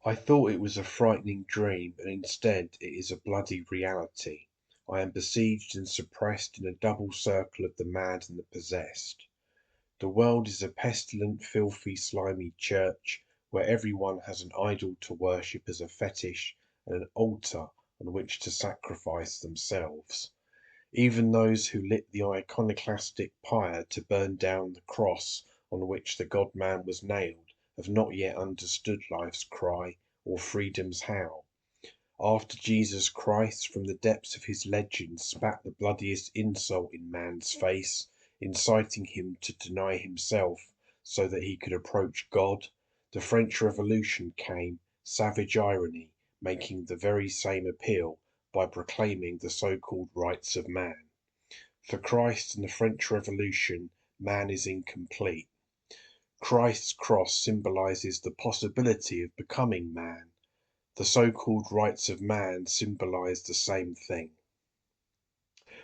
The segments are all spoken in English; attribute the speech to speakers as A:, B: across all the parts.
A: I thought it was a frightening dream, and instead it is a bloody reality. I am besieged and suppressed in a double circle of the mad and the possessed. The world is a pestilent, filthy, slimy church, where everyone has an idol to worship as a fetish and an altar on which to sacrifice themselves. Even those who lit the iconoclastic pyre to burn down the cross on which the God-man was nailed have not yet understood life's cry or freedom's howl. After Jesus Christ from the depths of his legend spat the bloodiest insult in man's face, inciting him to deny himself so that he could approach God, the French Revolution came, savage irony, making the very same appeal by proclaiming the so-called rights of man. For Christ and the French Revolution, man is incomplete. Christ's cross symbolizes the possibility of becoming man. The so-called rights of man symbolize the same thing.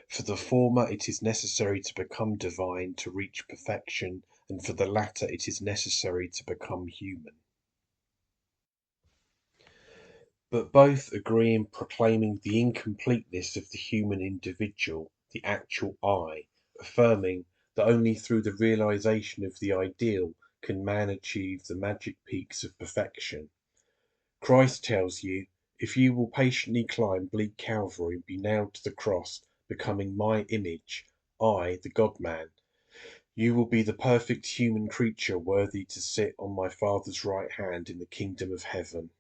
A: For the former it is necessary to become divine to reach perfection, and for the latter it is necessary to become human. But both agree in proclaiming the incompleteness of the human individual, the actual I, affirming that only through the realization of the ideal can man achieve the magic peaks of perfection. Christ tells you, if you will patiently climb bleak Calvary and be nailed to the cross, becoming my image, I, the God-man, you will be the perfect human creature worthy to sit on my Father's right hand in the kingdom of heaven.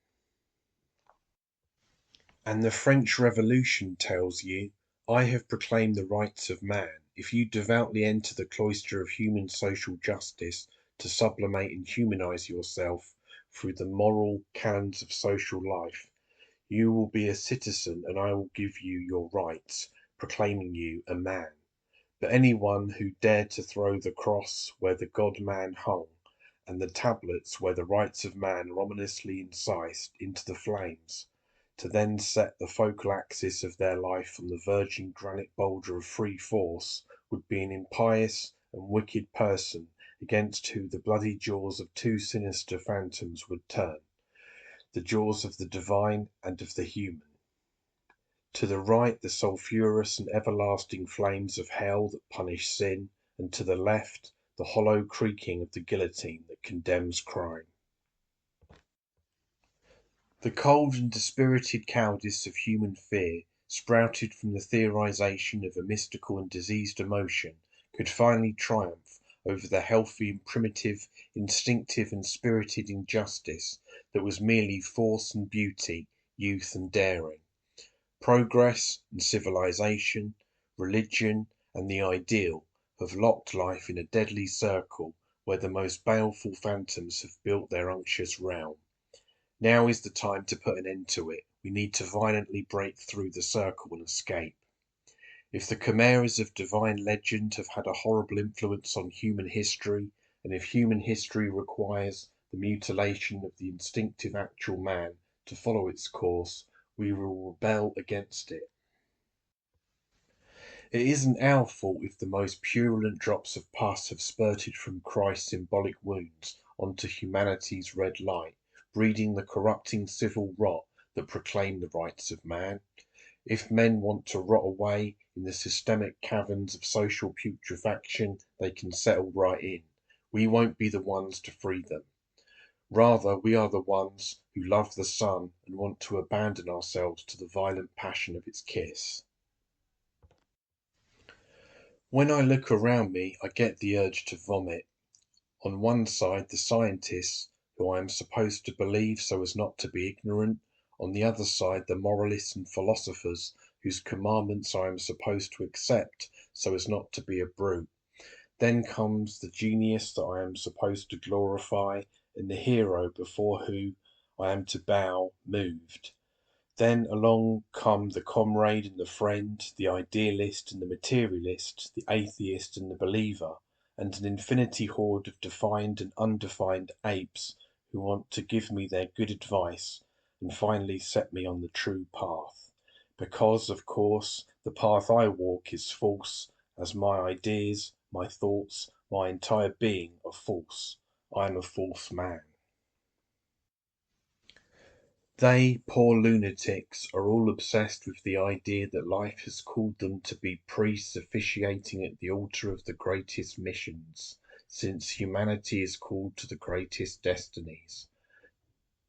A: And the French Revolution tells you, I have proclaimed the rights of man. If you devoutly enter the cloister of human social justice to sublimate and humanize yourself through the moral canons of social life, you will be a citizen and I will give you your rights, proclaiming you a man. But anyone who dared to throw the cross where the God-man hung, and the tablets where the rights of man are ominously incised, into the flames, to then set the focal axis of their life on the virgin granite boulder of free force, would be an impious and wicked person against whom the bloody jaws of two sinister phantoms would turn, the jaws of the divine and of the human. To the right the sulphurous and everlasting flames of hell that punish sin, and to the left the hollow creaking of the guillotine that condemns crime. The cold and dispirited cowardice of human fear, sprouted from the theorization of a mystical and diseased emotion, could finally triumph over the healthy and primitive, instinctive and spirited injustice that was merely force and beauty, youth and daring. Progress and civilization, religion and the ideal have locked life in a deadly circle where the most baleful phantoms have built their unctuous realm. Now is the time to put an end to it. We need to violently break through the circle and escape. If the chimeras of divine legend have had a horrible influence on human history, and if human history requires the mutilation of the instinctive actual man to follow its course, we will rebel against it. It isn't our fault if the most purulent drops of pus have spurted from Christ's symbolic wounds onto humanity's red light, breeding the corrupting civil rot that proclaim the rights of man. If men want to rot away in the systemic caverns of social putrefaction, they can settle right in. We won't be the ones to free them. Rather, we are the ones who love the sun and want to abandon ourselves to the violent passion of its kiss. When I look around me, I get the urge to vomit. On one side, the scientists, who I am supposed to believe so as not to be ignorant. On the other side, the moralists and philosophers, whose commandments I am supposed to accept so as not to be a brute. Then comes the genius that I am supposed to glorify, and the hero before whom I am to bow, moved. Then along come the comrade and the friend, the idealist and the materialist, the atheist and the believer, and an infinity horde of defined and undefined apes who want to give me their good advice and finally set me on the true path. Because, of course, the path I walk is false, as my ideas, my thoughts, my entire being are false. I am a false man. They, poor lunatics, are all obsessed with the idea that life has called them to be priests officiating at the altar of the greatest missions, since humanity is called to the greatest destinies.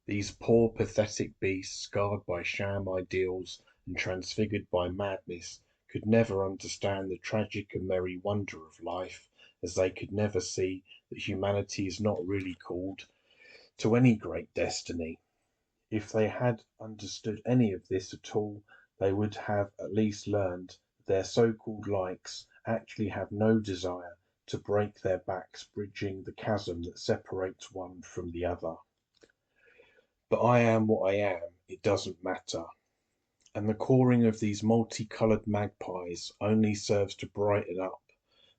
A: These poor pathetic beasts, scarred by sham ideals and transfigured by madness, could never understand the tragic and merry wonder of life, as they could never see that humanity is not really called to any great destiny. If they had understood any of this at all, they would have at least learned that their so-called likes actually have no desire to break their backs bridging the chasm that separates one from the other. But I am what I am, it doesn't matter. And the cawing of these multicoloured magpies only serves to brighten up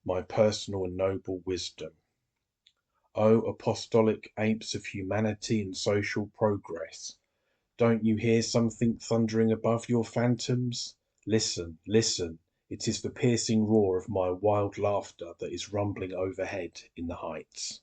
A: my personal and noble wisdom. O apostolic apes of humanity and social progress! Don't you hear something thundering above your phantoms? Listen, listen, it is the piercing roar of my wild laughter that is rumbling overhead in the heights.